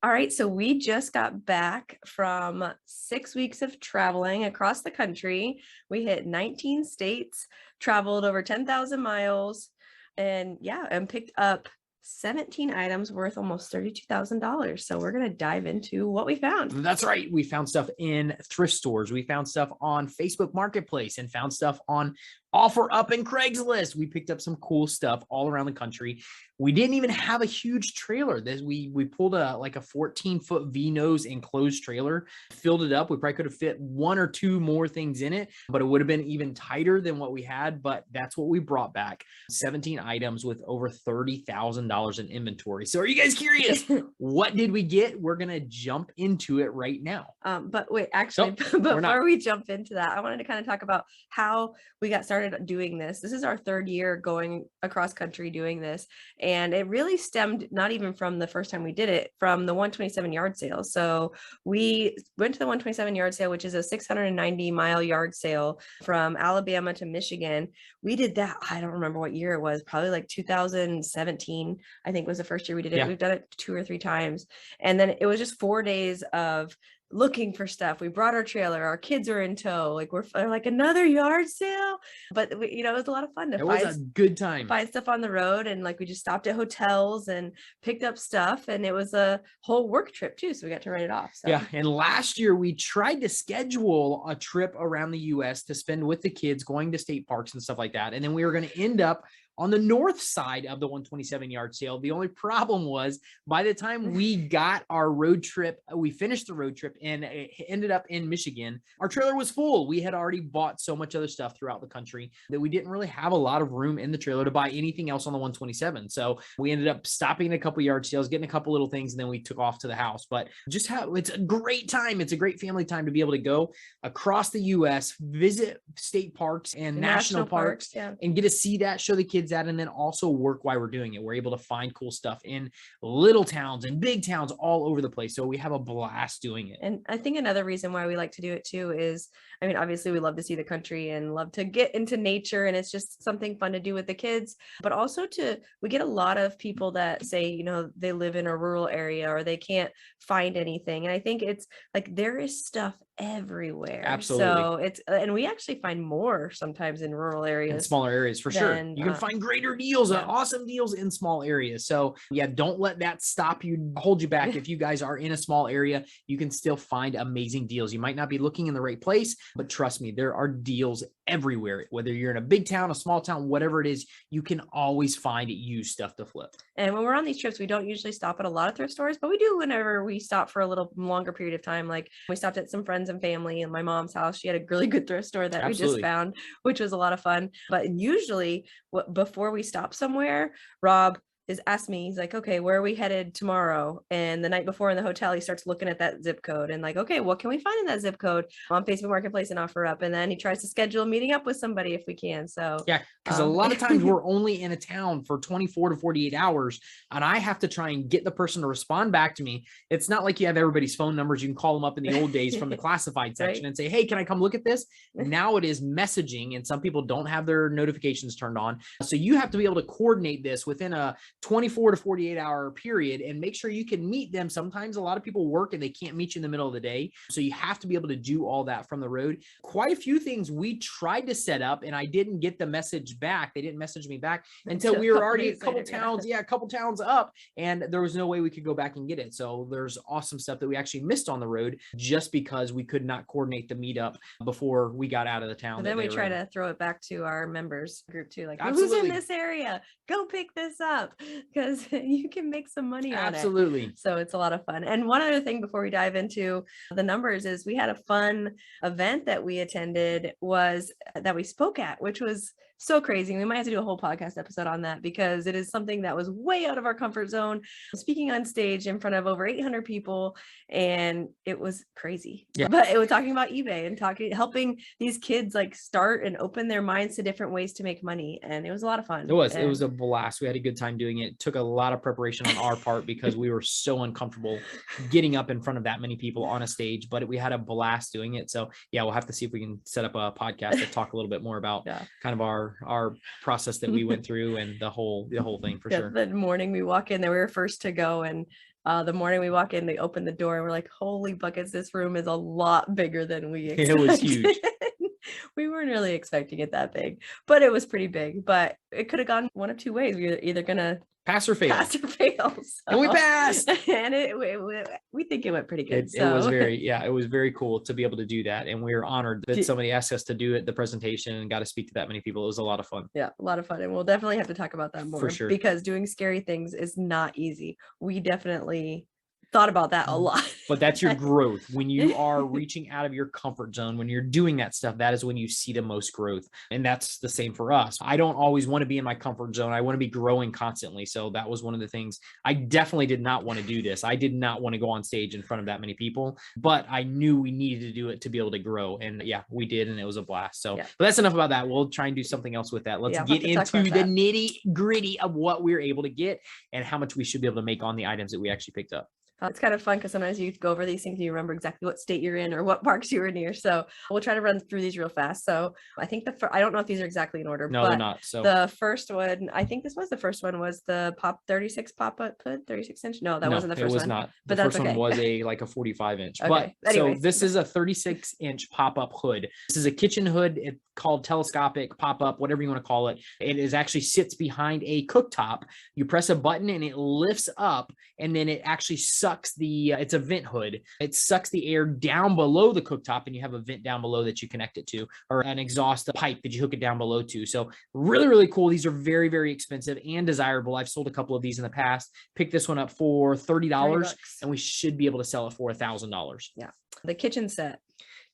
All right, so we just got back from 6 weeks of traveling across the country. We hit 19 states, traveled over 10,000 miles, and yeah, and picked up 17 items worth almost $32,000. So we're going to dive into what we found. That's right. We found stuff in thrift stores. We found stuff on Facebook Marketplace and found stuff on OfferUp and Craigslist. We picked up some cool stuff all around the country. We didn't even have a huge trailer. We pulled a 14-foot V-nose enclosed trailer, filled it up. We probably could have fit one or two more things in it, but it would have been even tighter than what we had. But that's what we brought back. 17 items with over $30,000 in inventory. So are you guys curious? What did we get? We're going to jump into it right now. But wait, actually, before we jump into that, I wanted to kind of talk about how we got started doing this. This is our third year going across country doing this. And it really stemmed not even from the first time we did it, from the 127 yard sale. So we went to the 127 yard sale, which is a 690-mile yard sale from Alabama to Michigan. We did that. I don't remember what year it was, probably like 2017, I think was the first year we did it. Yeah. We've done it 2 or 3 times. And then it was just 4 days of looking for stuff. We brought our trailer, our kids are in tow, like we're like another yard sale, but it was a lot of fun to find. It was a good time. Find stuff on the road, and like we just stopped at hotels and picked up stuff, and it was a whole work trip too, so we got to write it off. So. Yeah, and last year we tried to schedule a trip around the US to spend with the kids, going to state parks and stuff like that, and then we were going to end up on the north side of the 127 yard sale. The only problem was by the time we got our road trip, we finished the road trip and it ended up in Michigan. Our trailer was full. We had already bought so much other stuff throughout the country that we didn't really have a lot of room in the trailer to buy anything else on the 127. So we ended up stopping at a couple yard sales, getting a couple little things, and then we took off to the house. But it's a great time. It's a great family time to be able to go across the US, visit state parks and national parks, and get to see that, show the kids that, and then also work while we're doing it. We're able to find cool stuff in little towns and big towns all over the place. So we have a blast doing it. And I think another reason why we like to do it too is, I mean, obviously we love to see the country and love to get into nature, and it's just something fun to do with the kids, but also we get a lot of people that say, they live in a rural area or they can't find anything. And I think it's like, there is stuff everywhere. Absolutely. So and we actually find more sometimes in rural areas, in smaller areas for sure. You can find greater deals, awesome deals in small areas. So yeah, don't let that stop you, hold you back. If you guys are in a small area, you can still find amazing deals. You might not be looking in the right place, but trust me, there are deals everywhere. Whether you're in a big town, a small town, whatever it is, you can always find used stuff to flip. And when we're on these trips, we don't usually stop at a lot of thrift stores, but we do whenever we stop for a little longer period of time. Like we stopped at some friends and family in my mom's house. She had a really good thrift store that we just found, which was a lot of fun. But usually before we stop somewhere, Rob asked me, he's like, okay, where are we headed tomorrow? And the night before in the hotel, he starts looking at that zip code and like, okay, what can we find in that zip code on Facebook Marketplace and OfferUp? And then he tries to schedule a meeting up with somebody if we can. So yeah, because a lot of times we're only in a town for 24 to 48 hours, and I have to try and get the person to respond back to me. It's not like you have everybody's phone numbers. You can call them up in the old days from the classified section and say, hey, can I come look at this? Now it is messaging, and some people don't have their notifications turned on. So you have to be able to coordinate this within a 24 to 48 hour period and make sure you can meet them. Sometimes a lot of people work and they can't meet you in the middle of the day. So you have to be able to do all that from the road. Quite a few things we tried to set up and I didn't get the message back. They didn't message me back until we were already a couple towns up, and there was no way we could go back and get it. So there's awesome stuff that we actually missed on the road just because we could not coordinate the meetup before we got out of the town. And then we try to throw it back to our members group too. Like, absolutely, who's in this area? Go pick this up, because you can make some money on it. Absolutely. So it's a lot of fun. And one other thing before we dive into the numbers is we had a fun event that we attended that we spoke at, which was so crazy. We might have to do a whole podcast episode on that because it is something that was way out of our comfort zone. Speaking on stage in front of over 800 people, and it was crazy. Yeah. But it was talking about eBay and helping these kids like start and open their minds to different ways to make money. And it was a lot of fun. It was a blast. We had a good time doing it. It took a lot of preparation on our part because we were so uncomfortable getting up in front of that many people on a stage, but we had a blast doing it. So yeah, we'll have to see if we can set up a podcast to talk a little bit more about kind of our process that we went through and the whole thing for sure. The morning we walk in there, we were first to go, and The morning we walk in, they open the door and we're like, holy buckets, this room is a lot bigger than we expected. It was huge. We weren't really expecting it that big, but it was pretty big. But it could have gone one of two ways. We were either gonna pass or fail. And we passed. And we think it went pretty good. It was it was very cool to be able to do that. And we were honored that somebody asked us to do it, the presentation, and got to speak to that many people. It was a lot of fun. Yeah, a lot of fun. And we'll definitely have to talk about that more for sure, because doing scary things is not easy. We definitely thought about that a lot. But that's your growth. When you are reaching out of your comfort zone, when you're doing that stuff, that is when you see the most growth. And that's the same for us. I don't always want to be in my comfort zone. I want to be growing constantly. So that was one of the things. I definitely did not want to do this. I did not want to go on stage in front of that many people, but I knew we needed to do it to be able to grow. And yeah, we did. And it was a blast. So, but that's enough about that. We'll try and do something else with that. Let's get into the nitty gritty of what we're able to get and how much we should be able to make on the items that we actually picked up. It's kind of fun because sometimes you go over these things and you remember exactly what state you're in or what parks you were near. So we'll try to run through these real fast. So I think I don't know if these are exactly in order. No, but they're not. So the first one, I think this was the first one, was the 36 Popup hood, 36 inch. No, that wasn't the first one. It was not. But the that's first okay. one was like a 45 inch. Okay. But Anyways. So this is a 36 inch pop-up hood. This is a kitchen hood. It's called telescopic, pop-up, whatever you want to call it. It is actually sits behind a cooktop. You press a button and it lifts up, and then it actually sucks it's a vent hood. It sucks the air down below the cooktop, and you have a vent down below that you connect it to, or an exhaust pipe that you hook it down below to. So really, really cool. These are very, very expensive and desirable. I've sold a couple of these in the past. Picked this one up for $30, and we should be able to sell it for $1,000. Yeah. The kitchen set.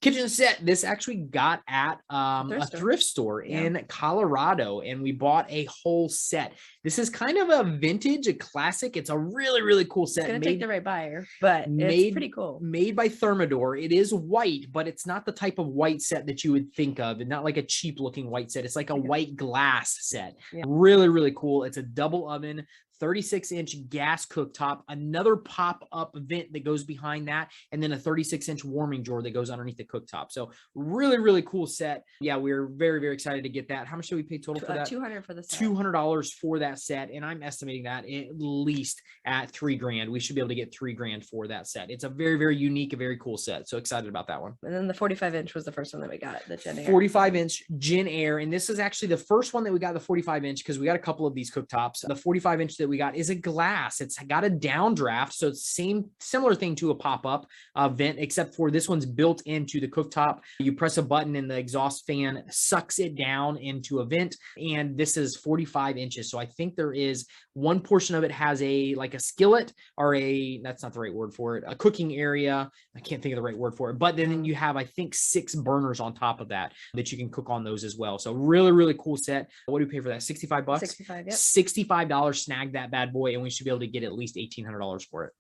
This actually got at a thrift store in Colorado, and we bought a whole set. This is kind of a vintage, a classic. It's a really, really cool set. It's gonna take the right buyer, but it's pretty cool. Made by Thermador. It is white, but it's not the type of white set that you would think of, and not like a cheap looking white set. It's like a white glass set. Yeah. Really, really cool. It's a double oven, 36 inch gas cooktop, another pop-up vent that goes behind that, and then a 36 inch warming drawer that goes underneath the cooktop. So really, really cool set. Yeah, we're very, very excited to get that. How much did we pay total for that? $200 for the set. $200 for that set, and I'm estimating that at least at $3,000. We should be able to get $3,000 for that set. It's a very, very unique, a very cool set. So excited about that one. And then the 45 inch was the first one that we got, the Gen Air. 45 inch Gen Air, and this is actually the first one that we got, the 45 inch, because we got a couple of these cooktops. The 45 inch that we got is a glass. It's got a downdraft, so it's similar thing to a pop-up vent, except for this one's built into the cooktop. You press a button and the exhaust fan sucks it down into a vent, and this is 45 inches. So I think there is one portion of it has like a skillet, or that's not the right word for it, a cooking area. I can't think of the right word for it, but then you have, I think, 6 burners on top of that you can cook on those as well. So really, really cool set. What do we pay for that? $65? 65, yep. $65. Snag that bad boy, and we should be able to get at least $1,800 for it.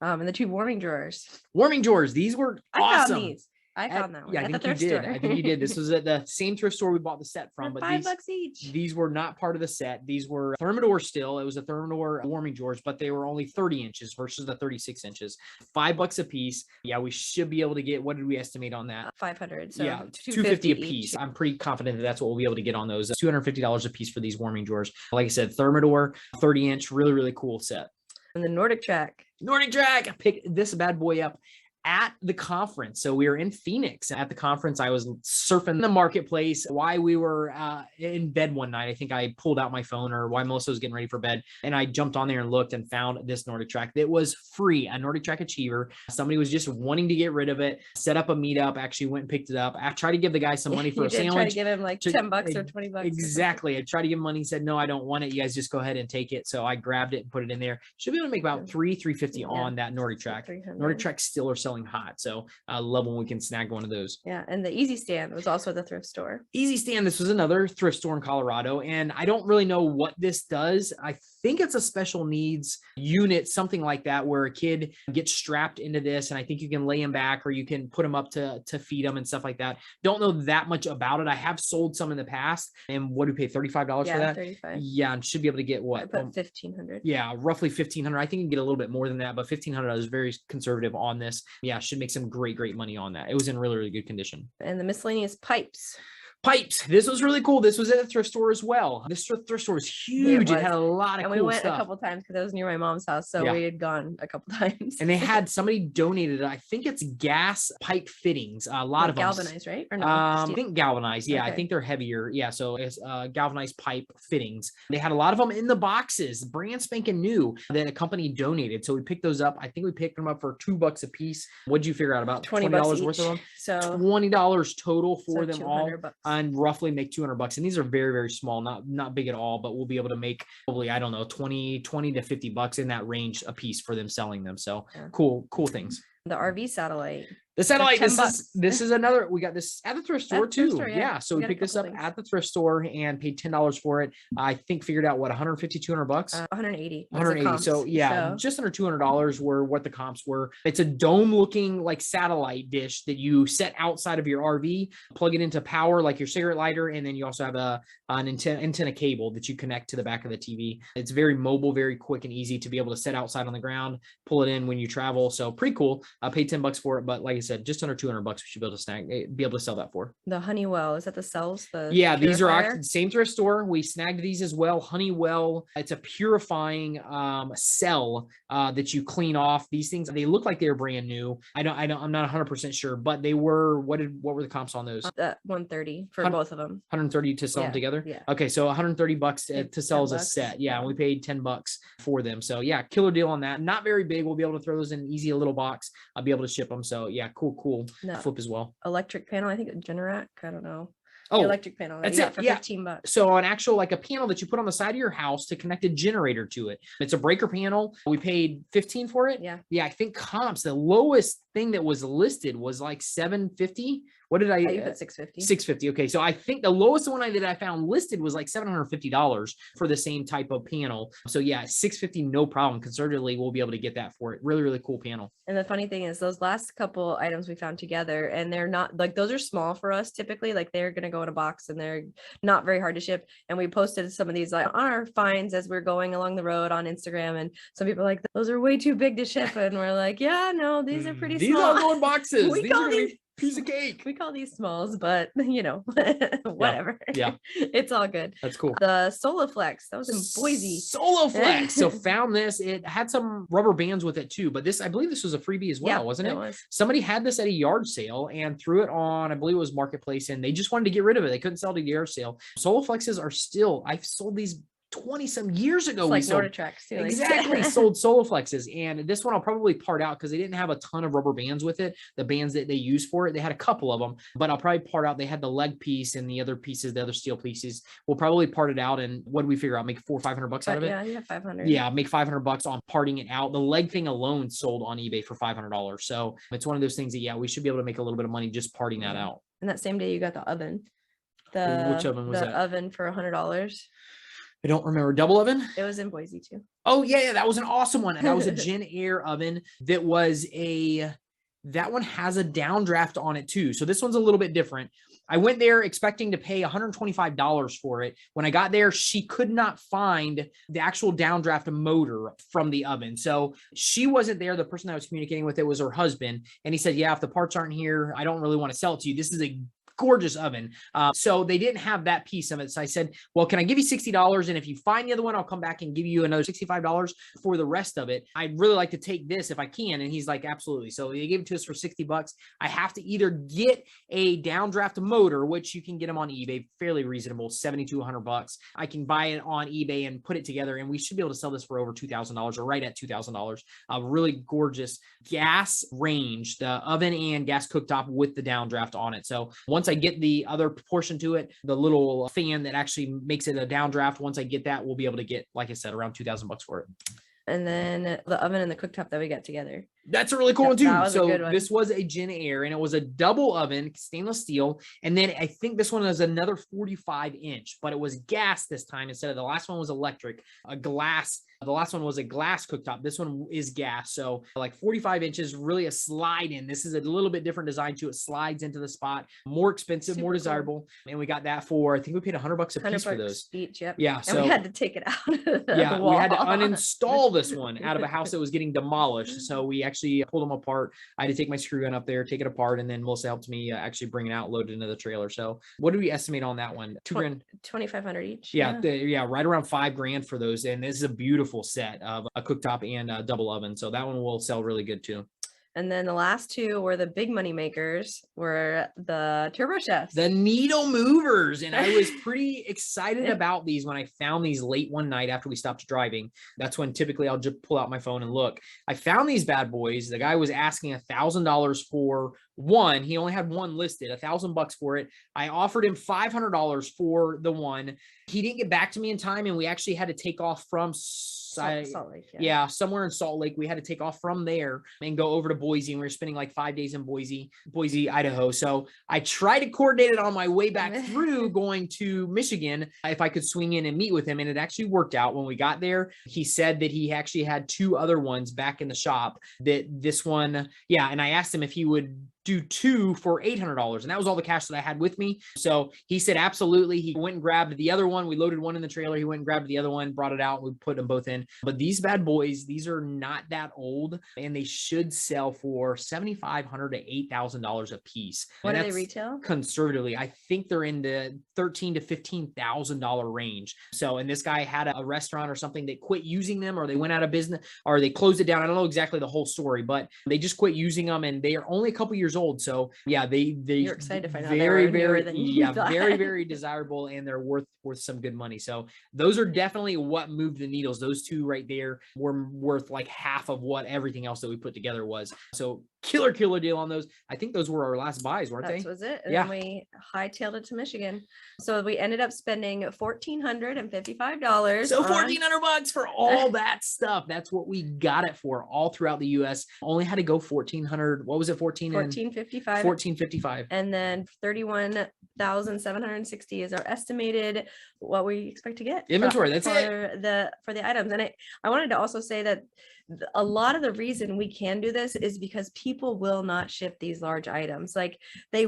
And the 2 warming drawers. These were awesome. I found that one. Yeah, I think you did. I think you did. This was at the same thrift store we bought the set from, but $5 each. These were not part of the set. These were Thermador still. It was a Thermador warming drawers, but they were only 30 inches versus the 36 inches. $5 a piece. Yeah, we should be able to get, what did we estimate on that? 500. So yeah, $250 a piece. I'm pretty confident that that's what we'll be able to get on those. $250 a piece for these warming drawers. Like I said, Thermador, 30 inch, really, really cool set. And the Nordic Track. I picked this bad boy up at the conference. So we were in Phoenix at the conference. I was surfing the marketplace while we were in bed one night. I think I pulled out my phone, or while Melissa was getting ready for bed, and I jumped on there and looked and found this Nordic Track that was free, a Nordic Track Achiever. Somebody was just wanting to get rid of it, set up a meetup, actually went and picked it up. I tried to give the guy some money for a sandwich. Try to give him like $10 or $20. Exactly. I tried to give him money. He said, no, I don't want it. You guys just go ahead and take it. So I grabbed it and put it in there. Should be able to make about $350 on that Nordic Track. Nordic Track still are selling hot. So I love when we can snag one of those. Yeah. And the Easy Stand was also at the thrift store. Easy Stand. This was another thrift store in Colorado. And I don't really know what this does. I think it's a special needs unit, something like that, where a kid gets strapped into this. And I think you can lay him back, or you can put him up to feed him and stuff like that. Don't know that much about it. I have sold some in the past. And what do we pay? $35 for that? $35. Yeah. And should be able to get what? I put $1,500. Yeah, roughly $1,500. I think you can get a little bit more than that, but $1,500 is very conservative on this. Yeah, should make some great money on that. It was in really, really good condition. And the miscellaneous pipes. Pipes. This was really cool. This was at a thrift store as well. This thrift store was huge. It had a lot of cool stuff. And we went a couple times because it was near my mom's house. So we had gone a couple times. And they had somebody donated, I think it's gas pipe fittings. A lot of them. Galvanized, right? Or no? I think galvanized. Yeah, okay. I think they're heavier. Yeah, so it's galvanized pipe fittings. They had a lot of them in the boxes, brand spanking new, that a company donated. So we picked those up. I think we picked them up for $2 a piece. What'd you figure out? About $20 worth of them? So $20 total for them all. And roughly make $200. And these are very, very small, not big at all, but we'll be able to make probably, I don't know, 20 to $50 in that range a piece for them selling them. So cool things. The RV satellite. The satellite, this is another, we got this at the thrift store too. Yeah. So we picked this up at the thrift store and paid $10 for it. I think figured out what, 150, $200? 180. 180. So yeah, just under $200 were what the comps were. It's a dome looking like satellite dish that you set outside of your RV, plug it into power like your cigarette lighter. And then you also have an antenna cable that you connect to the back of the TV. It's very mobile, very quick and easy to be able to set outside on the ground, pull it in when you travel. So pretty cool. I paid $10 for it, but like I said, just under $200 we should be able to sell that for. The Honeywell, is that the cells? These are actually the same thrift store. We snagged these as well. Honeywell, it's a purifying cell that you clean off. These things, they look like they're brand new. I'm not 100% sure, but they were, what were the comps on those? 130 for both of them. 130 to sell them together? Yeah. Okay, so $130 to sell as a set. Yeah, and we paid $10 for them. So yeah, killer deal on that. Not very big. We'll be able to throw those in an easy little box. I'll be able to ship them. So yeah, cool flip as well. Electric panel, I think Generac, I don't know. Oh, electric panel that's it for $15. So an actual, like a panel that you put on the side of your house to connect a generator to it. It's a breaker panel. We paid $15 for it. Yeah, I think comps, the lowest thing that was listed was like $750. What did I put? $650. $650. Okay, so I think the lowest one that I found listed was like $750 for the same type of panel. So yeah, $650, no problem. Conservatively, we'll be able to get that for it. Really, really cool panel. And the funny thing is, those last couple items we found together, and they're not like, those are small for us typically. Like they're gonna go in a box and they're not very hard to ship. And we posted some of these like on our finds as we're going along the road on Instagram, and some people are like, those are way too big to ship, and we're like, yeah, no, these are pretty small. These are going boxes. These are gonna be piece of cake. We call these smalls, but you know, whatever. Yeah. It's all good. That's cool. The Soloflex, that was in Boise. Soloflex. So found this. It had some rubber bands with it too, but I believe this was a freebie as well, wasn't it? Was. Somebody had this at a yard sale and threw it on, I believe it was Marketplace, and they just wanted to get rid of it. They couldn't sell it at the yard sale. Soloflexes are still, I've sold these 20 some years ago. It's like Nordic Track too. Exactly. Sold Soloflexes, and this one I'll probably part out because they didn't have a ton of rubber bands with it. The bands that they use for it, they had a couple of them, but I'll probably part out. They had the leg piece and the other pieces, the other steel pieces. We'll probably part it out, and what do we figure out? Make $400 or $500 out of it? Yeah, 500. Yeah, make $500 on parting it out. The leg thing alone sold on eBay for $500. So it's one of those things that we should be able to make a little bit of money just parting that out. And that same day you got the oven. Which oven was that? The oven for $100. I don't remember. Double oven? It was in Boise too. Oh yeah, that was an awesome one. That was a Gen Air oven that one has a downdraft on it too. So this one's a little bit different. I went there expecting to pay $125 for it. When I got there, she could not find the actual downdraft motor from the oven. So she wasn't there. The person I was communicating with, it was her husband. And he said, yeah, if the parts aren't here, I don't really want to sell it to you. This is a gorgeous oven. So they didn't have that piece of it. So I said, well, can I give you $60? And if you find the other one, I'll come back and give you another $65 for the rest of it. I'd really like to take this if I can. And he's like, absolutely. So they gave it to us for $60. I have to either get a downdraft motor, which you can get them on eBay, fairly reasonable, $70 to $100. I can buy it on eBay and put it together, and we should be able to sell this for over $2,000 or right at $2,000. A really gorgeous gas range, the oven and gas cooktop with the downdraft on it. So once I get the other portion to it, the little fan that actually makes it a downdraft, once I get that, we'll be able to get, like I said, around $2,000 for it. And then the oven and the cooktop that we got together. That's a really cool one too. So this was a Gen Air, and it was a double oven, stainless steel. And then I think this one is another 45-inch, but it was gas this time instead of the last one was electric, a glass. The last one was a glass cooktop. This one is gas. So like 45 inches, really a slide in. This is a little bit different design too. It slides into the spot, more expensive, more desirable. Cool. And we got that for, I think we paid $100 a piece for those each. Yep. Yeah. So and we had to take it out. Yeah. We had to uninstall this one out of a house that was getting demolished. So we actually actually pulled them apart. I had to take my screw gun up there, take it apart, and then Melissa helped me actually bring it out, load it into the trailer. So what do we estimate on that one? $2,000, 2,500 each. Yeah, right around $5,000 for those. And this is a beautiful set of a cooktop and a double oven. So that one will sell really good too. And then the last two were the big money makers, were the turbo chefs, the needle movers. And I was pretty excited about these when I found these late one night after we stopped driving. That's when typically I'll just pull out my phone and look. I found these bad boys. The guy was asking $1,000 for one. He only had one listed, $1,000 for it. I offered him $500 for the one. He didn't get back to me in time, and we actually had to take off from Salt Lake. Yeah, somewhere in Salt Lake. We had to take off from there and go over to Boise. And we were spending like 5 days in Boise, Idaho. So I tried to coordinate it on my way back through going to Michigan if I could swing in and meet with him. And it actually worked out. When we got there, he said that he actually had 2 other ones back in the shop. That this one, and I asked him if he would do 2 for $800, and that was all the cash that I had with me. So he said absolutely. He went and grabbed the other one. We loaded one in the trailer. He went and grabbed the other one, brought it out. We put them both in. But these bad boys, these are not that old, and they should sell for $7,500 to $8,000 a piece. What do they retail? Conservatively, I think they're in the $13,000 to $15,000 range. So, and this guy had a restaurant or something. They quit using them, or they went out of business, or they closed it down. I don't know exactly the whole story, but they just quit using them, and they are only a couple years old. So yeah, you're excited to find out very very desirable, and they're worth some good money. So those are definitely what moved the needles. Those 2 right there were worth like half of what everything else that we put together was. So killer deal on those. I think those were our last buys, weren't they? That was it. And then we hightailed it to Michigan. So we ended up spending $1,455. So $1,400 for all that stuff. That's what we got it for all throughout the US. Only had to go 1,400. What was it? 1455. And then 31,760 is our estimated what we expect to get inventory. For the items. And I wanted to also say that a lot of the reason we can do this is because people will not ship these large items. Like they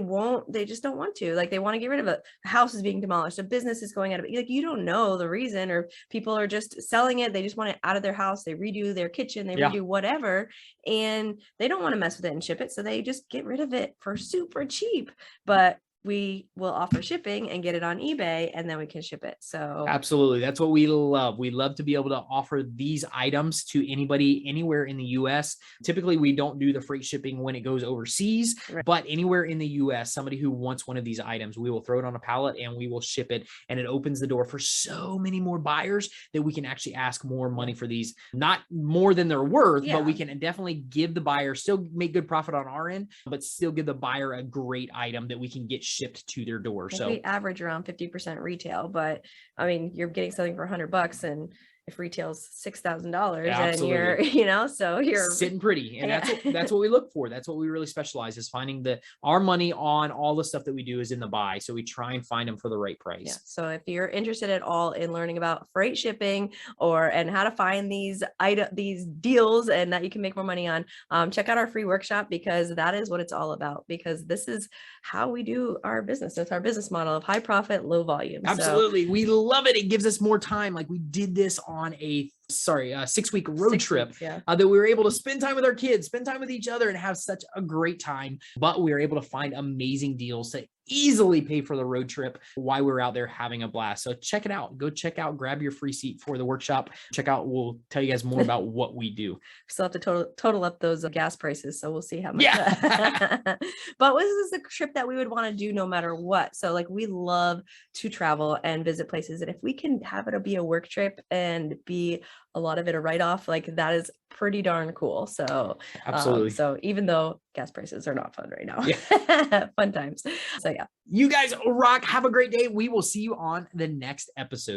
just don't want to. Like they want to get rid of it. A house is being demolished, a business is going out of it. Like you don't know the reason, or people are just selling it. They just want it out of their house. They redo their kitchen, they redo whatever, and they don't want to mess with it and ship it. So they just get rid of it for super cheap. But we will offer shipping and get it on eBay, and then we can ship it. So absolutely. That's what we love. We love to be able to offer these items to anybody anywhere in the US. Typically, we don't do the freight shipping when it goes overseas, but anywhere in the US, somebody who wants one of these items, we will throw it on a pallet and we will ship it. And it opens the door for so many more buyers that we can actually ask more money for these, not more than they're worth, but we can definitely give the buyer, still make good profit on our end, but still give the buyer a great item that we can get shipped to their door. So we average around 50% retail, but I mean, you're getting something for $100, and if retail's $6,000 and you're, so you're sitting pretty. And that's what we look for. That's what we really specialize, is finding our money on all the stuff that we do is in the buy. So we try and find them for the right price. Yeah. So if you're interested at all in learning about freight shipping and how to find these deals and that you can make more money on, check out our free workshop, because that is what it's all about, because this is how we do our business. That's our business model of high profit, low volume. Absolutely. We love it. It gives us more time. Like we did this on a 6-week road trip that we were able to spend time with our kids, spend time with each other, and have such a great time. But we were able to find amazing deals to easily pay for the road trip while we were out there having a blast. So check it out. Go check out, grab your free seat for the workshop. Check out, we'll tell you guys more about what we do. Still have to total up those gas prices. So we'll see how much. But this is a trip that we would want to do no matter what. So like, we love to travel and visit places. And if we can have it be a work trip and be a lot of it a write-off, like that is pretty darn cool. So absolutely. So even though gas prices are not fun right now, fun times. So yeah, you guys rock. Have a great day. We will see you on the next episode.